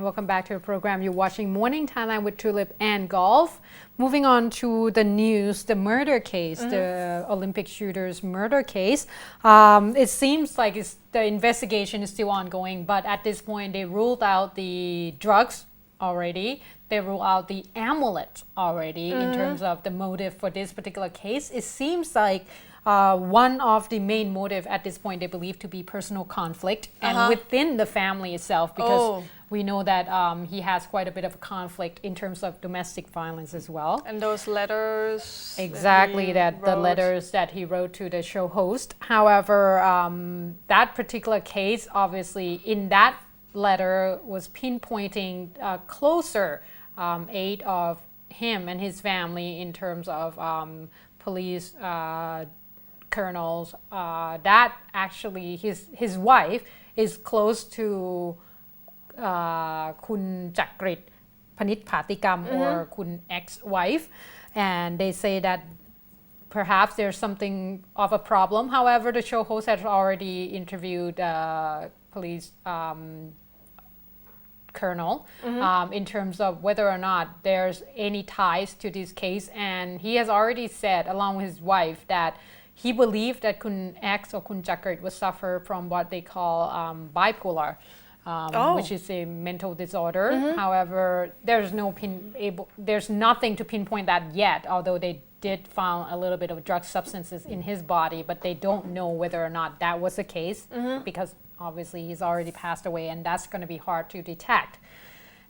welcome back to the program. You're watching Morning Thailand with Tulip and Golf. Moving on to the news, the murder case, the Olympic shooters murder case. It seems like the investigation is still ongoing, but at this point they ruled out the drugs already. They ruled out the amulet already in terms of the motive for this particular case. It seems like one of the main motive at this point they believe to be personal conflict and within the family itself, because we know that he has quite a bit of conflict in terms of domestic violence as well. And those letters. Exactly, the letters that he wrote to the show host. However, that particular case, obviously, in that letter was pinpointing closer aid of him and his family in terms of police colonels, that actually his wife is close to Kun Chakrit Panit Phatikam or Kun ex-wife, and they say that perhaps there's something of a problem. However, the show host has already interviewed police colonel in terms of whether or not there's any ties to this case, and he has already said along with his wife that he believed that Kun X or Kun Chakrit would suffer from what they call bipolar, which is a mental disorder. However, there's nothing to pinpoint that yet, although they did found a little bit of drug substances in his body, but they don't know whether or not that was the case because obviously he's already passed away and that's going to be hard to detect.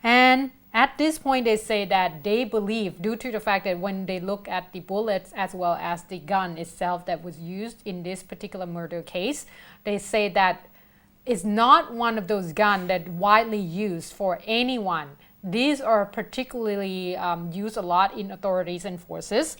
And at this point they say that they believe, due to the fact that when they look at the bullets as well as the gun itself that was used in this particular murder case, they say that it's not one of those guns that widely used for anyone. These are particularly used a lot in authorities and forces.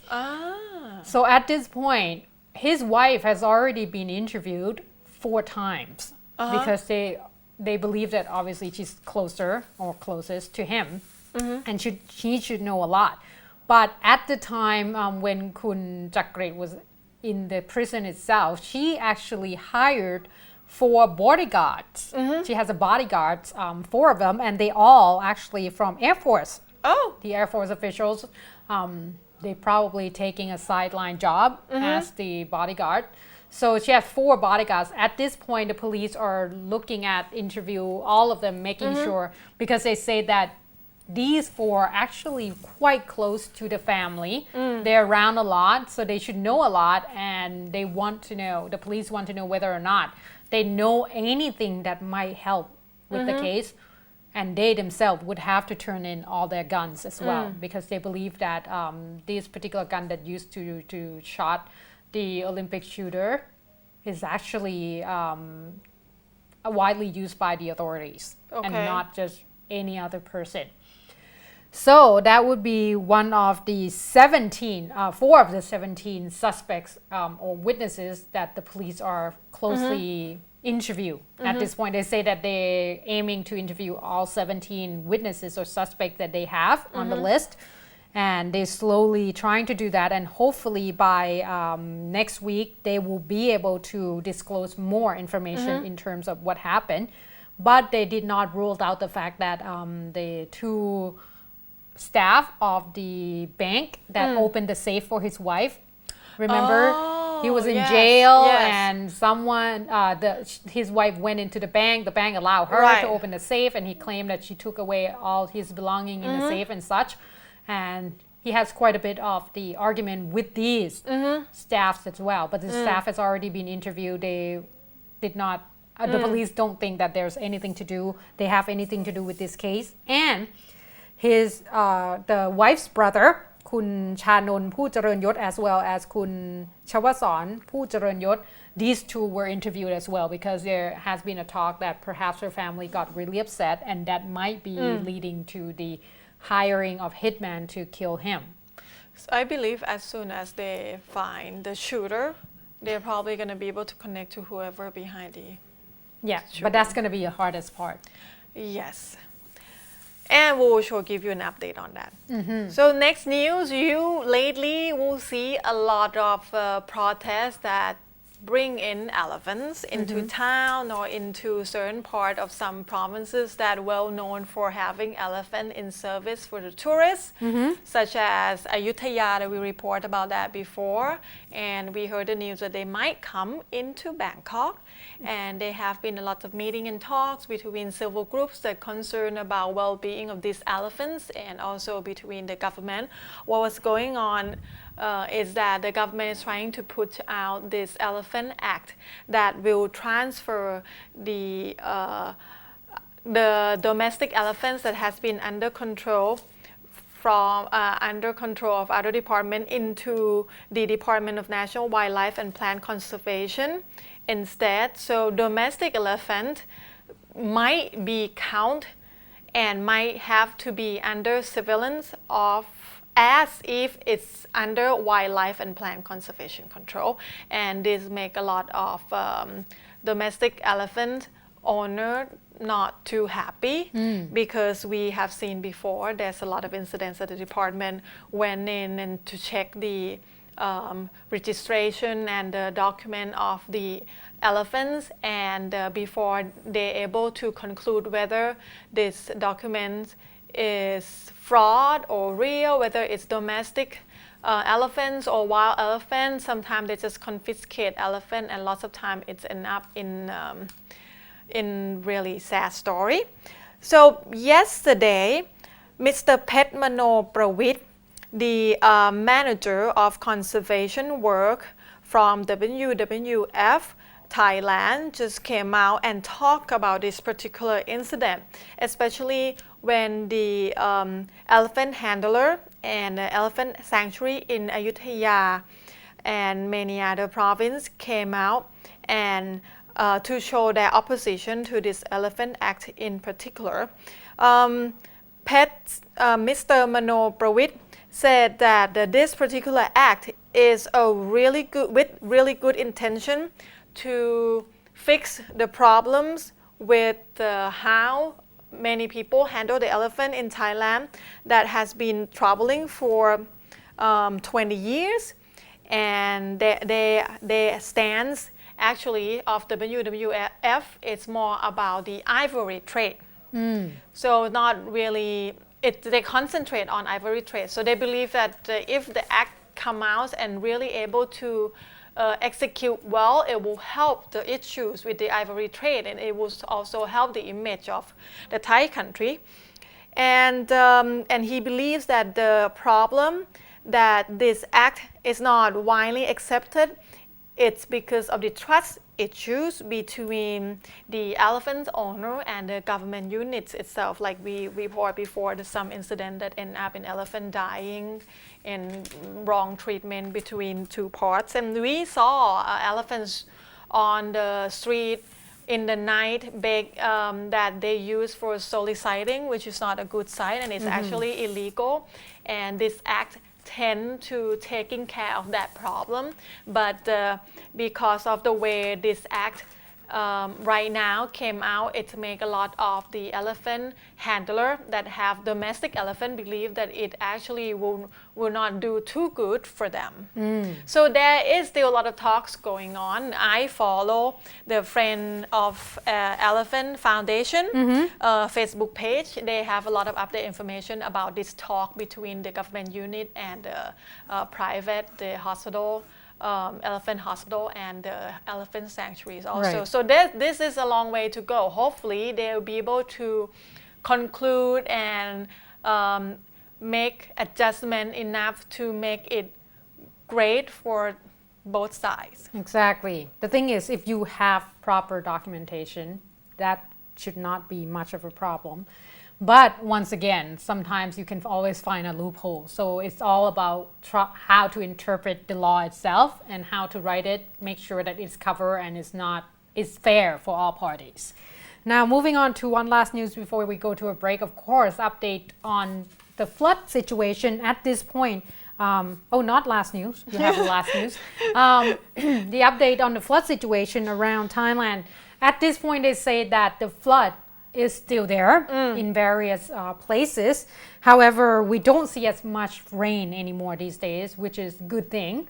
So at this point, his wife has already been interviewed 4 times because they believe that obviously she's closer or closest to him and she should know a lot. But at the time when Kun Chakrit was in the prison itself, she actually hired 4 bodyguards. She has a bodyguards, 4 of them, and they all actually from Air Force. The Air Force officials, they probably taking a sideline job as the bodyguard. So she has 4 bodyguards. At this point, the police are looking at interview all of them, making sure, because they say that these 4 are actually quite close to the family. They're around a lot, so they should know a lot, and they want to know, the police want to know whether or not they know anything that might help with the case, and they themselves would have to turn in all their guns as well, because they believe that this particular gun that used to shot the Olympic shooter is actually widely used by the authorities and not just any other person. So that would be one of the 4 of the 17 suspects or witnesses that the police are closely interview. At this point, they say that they're aiming to interview all 17 witnesses or suspects that they have on the list. And they're slowly trying to do that. And hopefully by next week, they will be able to disclose more information in terms of what happened. But they did not rule out the fact that the 2 staff of the bank that opened the safe for his wife. Remember, he was in jail and someone, his wife went into the bank allowed her to open the safe, and he claimed that she took away all his belongings in the safe and such. And he has quite a bit of the argument with these staffs as well. But the staff has already been interviewed. They did not, the police don't think that there's anything to do, they have anything to do with this case. And his the wife's brother, Kun Chanun Poo Jareun Yot, as well as Kun Chawason Poo Jareun Yot, these 2 were interviewed as well, because there has been a talk that perhaps her family got really upset, and that might be leading to the hiring of hitman to kill him. So I believe as soon as they find the shooter, they're probably going to be able to connect to whoever behind the shooting. But that's going to be the hardest part. Yes. And we'll sure give you an update on that. So next news, you lately will see a lot of protests that bring in elephants into town or into certain part of some provinces that well known for having elephant in service for the tourists, such as Ayutthaya, that we report about that before, and we heard the news that they might come into Bangkok, and there have been a lot of meeting and talks between civil groups that concern about well-being of these elephants and also between the government. What was going on is that the government is trying to put out this Elephant Act that will transfer the domestic elephants that has been under control from under control of other department into the Department of National Wildlife and Plant Conservation instead. So domestic elephant might be counted and might have to be under surveillance of as if it's under wildlife and plant conservation control. And this make a lot of domestic elephant owner not too happy because we have seen before there's a lot of incidents that the department went in and to check the registration and the document of the elephants, and before they're able to conclude whether this document is fraud or real, whether it's domestic elephants or wild elephants, sometimes they just confiscate elephant, and lots of time it's end up in really sad story. So yesterday, Mr. Petmano Prawit, the manager of conservation work from WWF Thailand, just came out and talked about this particular incident, especially when the elephant handler and the elephant sanctuary in Ayutthaya and many other provinces came out and to show their opposition to this Elephant Act in particular. Mr. Mano Prawit said that this particular act is a really good, with really good intention to fix the problems with how many people handle the elephant in Thailand that has been troubling for 20 years, and their stance actually of WWF is more about the ivory trade. So not really, they concentrate on ivory trade. So they believe that if the act come out and really able to execute well, it will help the issues with the ivory trade, and it will also help the image of the Thai country. And he believes that the problem that this act is not widely accepted, it's because of the trust issues between the elephant owner and the government units itself. Like we report before, there's some incident that end up in elephant dying in wrong treatment between two parts. And we saw elephants on the street in the night that they use for soliciding, which is not a good sign, and it's actually illegal. And this act tend to taking care of that problem, but because of the way this act right now came out, it make a lot of the elephant handler that have domestic elephant believe that it actually will not do too good for them. So there is still a lot of talks going on. I follow the Friend of Elephant Foundation Facebook page. They have a lot of update information about this talk between the government unit and the hospital, elephant hospital and the elephant sanctuaries also. Right. So this is a long way to go. Hopefully they'll be able to conclude and make adjustment enough to make it great for both sides. Exactly. The thing is, if you have proper documentation, that should not be much of a problem. But once again, sometimes you can always find a loophole. So it's all about how to interpret the law itself and how to write it, make sure that it's covered and it's fair for all parties. Now, moving on to one last news before we go to a break. Of course, update on the flood situation at this point. Not last news. You have the last news. The update on the flood situation around Thailand. At this point, they say that the flood is still there in various places. However, we don't see as much rain anymore these days, which is a good thing.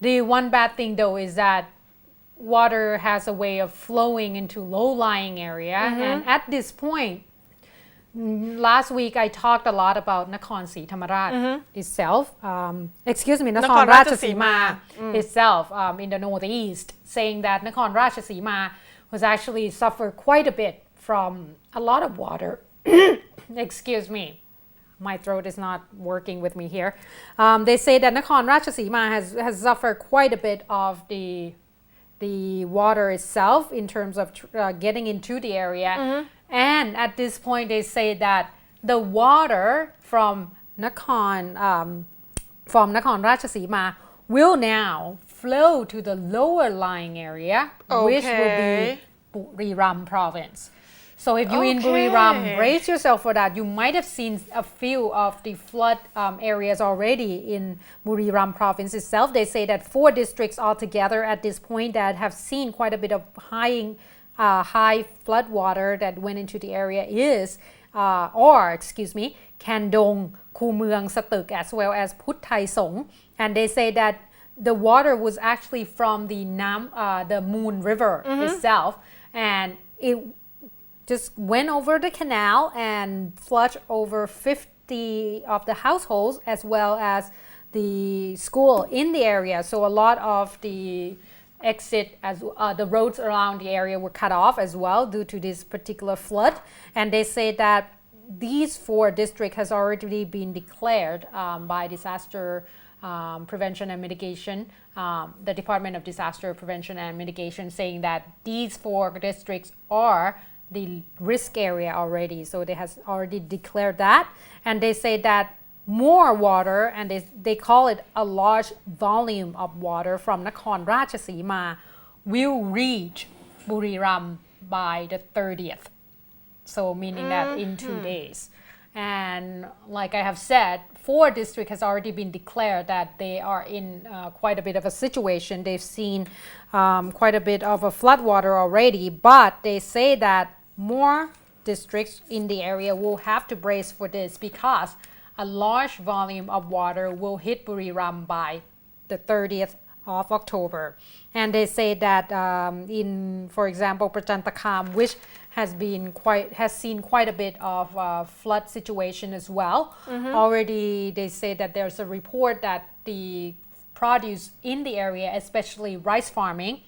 The one bad thing though is that water has a way of flowing into low-lying area. And at this point, last week I talked a lot about Nakhon Si Thammarat itself. Excuse me, Nakhon Ratchasima itself in the northeast, saying that Nakhon Ratchasima was actually suffered quite a bit from a lot of water. Excuse me. My throat is not working with me here. They say that Nakhon Ratchasima has suffered quite a bit of the water itself in terms of getting into the area. And at this point, they say that the water from Nakhon Ratchasima will now flow to the lower lying area, which will be Burirum province. So if you're in Buriram, brace yourself for that. You might have seen a few of the flood areas already in Buriram province itself. They say that 4 districts altogether at this point that have seen quite a bit of high flood water that went into the area is, Kandong, Kumyeong, Satuk, as well as Phut Thai Song. And they say that the water was actually from the Moon River itself, and it just went over the canal and flushed over 50 of the households as well as the school in the area. So a lot of the exit as the roads around the area were cut off as well due to this particular flood. And they say that these 4 districts has already been declared by disaster prevention and mitigation, the Department of Disaster Prevention and Mitigation, saying that these 4 districts are the risk area already. So they has already declared that, and they say that more water, and they call it a large volume of water from Nakhon Ratchasima will reach Buriram by the 30th. So meaning that in 2 days. And like I have said, 4 districts has already been declared that they are in quite a bit of a situation. They've seen quite a bit of a flood water already, but they say that more districts in the area will have to brace for this because a large volume of water will hit Buriram by the 30th of October. And they say that in, for example, Prachuab, which has seen quite a bit of flood situation as well. Already they say that there's a report that the produce in the area, especially rice farming,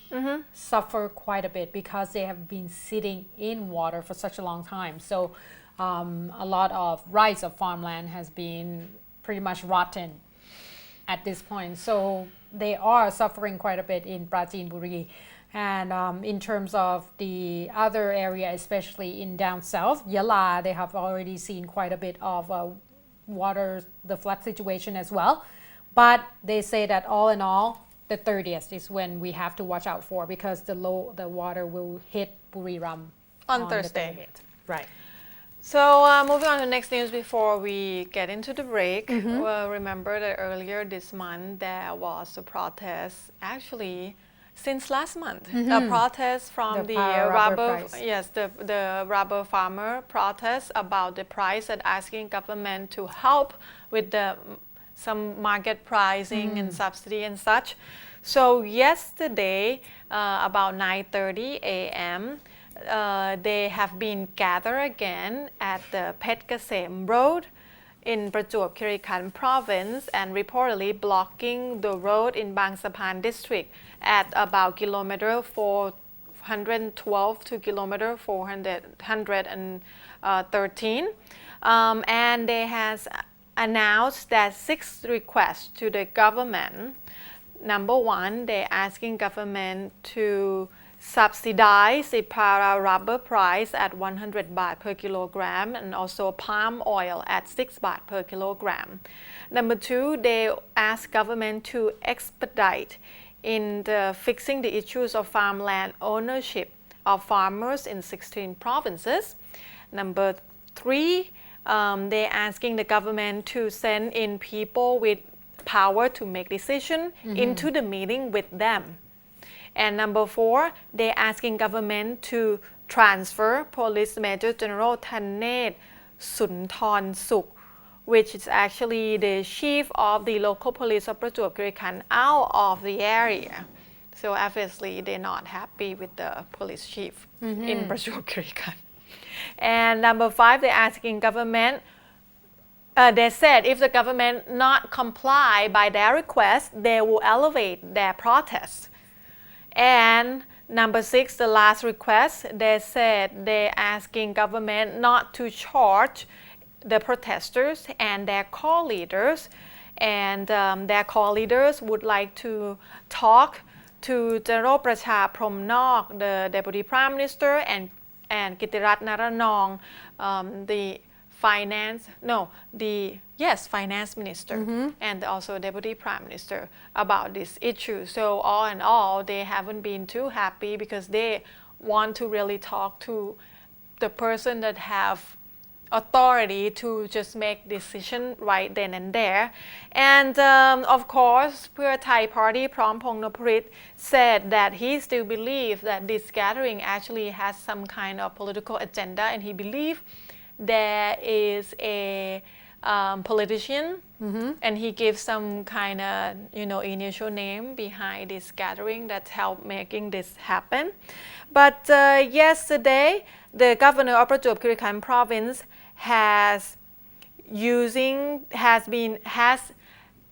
suffer quite a bit because they have been sitting in water for such a long time. So a lot of rice of farmland has been pretty much rotten at this point. So they are suffering quite a bit in Prachinburi. And in terms of the other area, especially in down south, Yala, they have already seen quite a bit of water, the flood situation as well. But they say that all in all, the 30th is when we have to watch out for, because the water will hit Buriram on Thursday. The 30th. Right. So moving on to the next news before we get into the break. Well, remember that earlier this month there was a protest, actually since last month, a protest from the rubber farmer protest about the price and asking government to help with some market pricing and subsidy and such. So yesterday about 9:30 a.m. They have been gathered again at the Phetkasem road in Prachuab Kiri Khan province and reportedly blocking the road in Bang Sapan district at about kilometer 412 to kilometer 413. And they has announced that 6 requests to the government. Number 1, they're asking government to subsidize the para rubber price at 100 baht per kilogram and also palm oil at 6 baht per kilogram. Number 2, they ask government to expedite in fixing the issues of farmland ownership of farmers in 16 provinces. Number 3, they're asking the government to send in people with power to make decisions into the meeting with them. And number 4, they're asking government to transfer Police Major General Thanet Sunthorn Suk, which is actually the chief of the local police of Prachuab Kiri Khan, out of the area. So obviously they're not happy with the police chief in Prachuab Kiri Khan. And number 5, they're asking government. They said if the government not comply by their request, they will elevate their protests. And number 6, the last request, they said they're asking government not to charge the protesters and their call leaders. And their call leaders would like to talk to General Prachuab Kiri Khan, the Deputy Prime Minister, and Kitirat Naranong, the finance minister, and also Deputy Prime Minister about this issue. So all in all, they haven't been too happy because they want to really talk to the person that have authority to just make decision right then and there. And of course, Pheu Thai Party Phrom Noprit said that he still believes that this gathering actually has some kind of political agenda, and he believes there is a politician, and he gives some kind of initial name behind this gathering that helped making this happen. But yesterday, the governor of Prachuab Kiri Khan province has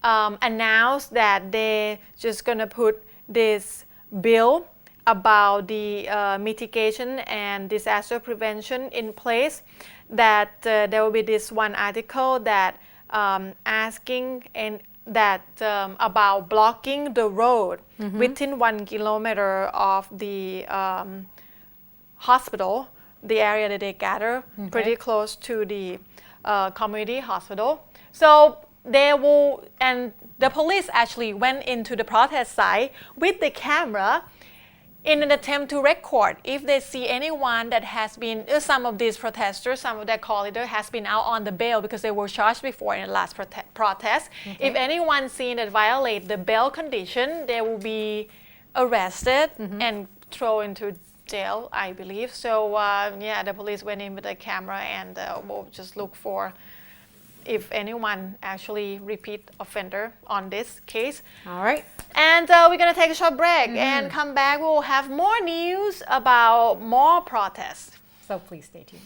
announced that they're just gonna put this bill about the mitigation and disaster prevention in place. That there will be this one article that asking and that about blocking the road within 1 kilometer of the hospital, the area that they gather, pretty close to the community hospital. So they will, and the police actually went into the protest site with the camera in an attempt to record if they see anyone that has been, some of these protesters, some of their call leaders has been out on the bail because they were charged before in the last protest. If anyone seen that violate the bail condition, they will be arrested and thrown into jail, I believe. So the police went in with a camera and will just look for if anyone actually repeat offender on this case. All right. And we're going to take a short break and come back. We'll have more news about more protests. So please stay tuned.